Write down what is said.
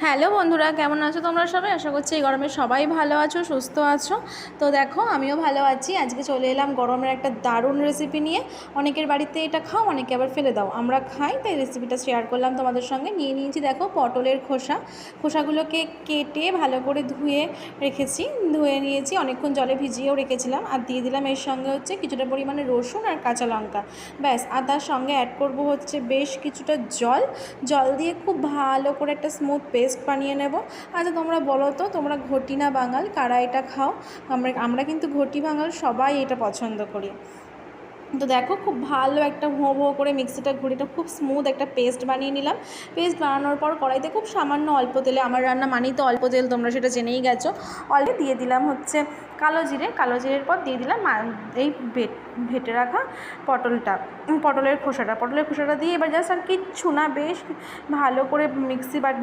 Hello বন্ধুরা, কেমন আছো তোমরা সবাই? আশা করছি এই গরমে সবাই ভালো আছো, সুস্থ আছো। তো দেখো, আমিও ভালো আছি। আজকে চলে এলাম গরমের একটা দারুণ রেসিপি নিয়ে। অনেকের বাড়িতে এটা খাও, অনেকে আবার ফেলে দাও, আমরা খাই, তাই রেসিপিটা শেয়ার করলাম তোমাদের সঙ্গে। নিয়েছি দেখো পটলের খোসাগুলোকে কেটে ভালো করে ধুয়ে রেখেছি, ধুয়ে নিয়েছি, অনেকক্ষণ জলে ভিজিয়েও রেখেছিলাম। আর দিয়ে দিলাম এর সঙ্গে হচ্ছে কিছুটা পরিমাণে রসুন আর কাঁচা লঙ্কা, ব্যাস। আর তার সঙ্গে অ্যাড করব হচ্ছে বেশ কিছুটা জল দিয়ে খুব ভালো করে একটা স্মুথ পেস্ট বানিয়ে নেব। আচ্ছা, তোমরা বলো তো, তোমরা ঘটি না বাঙাল, কারা এটা খাও? আমরা কিন্তু ঘটি বাঙাল সবাই এটা পছন্দ করি। তো দেখো, খুব ভালো একটা ভোঁ করে মিক্সিটা ঘুরিটা খুব স্মুথ একটা পেস্ট বানিয়ে নিলাম। পেস্ট বানানোর পর কড়াইতে খুব সামান্য অল্প তেলে, আমার রান্না মানেই তো অল্প তেল, তোমরা সেটা জেনেই গেছো। অল্প দিয়ে দিলাম হচ্ছে কালো জিরের পর দিয়ে দিলাম এই ভেটে রাখা পটলের খোসাটা দিয়ে এবার জাস্ট আর কিচ্ছু না, বেশ ভালো করে মিক্সি বাট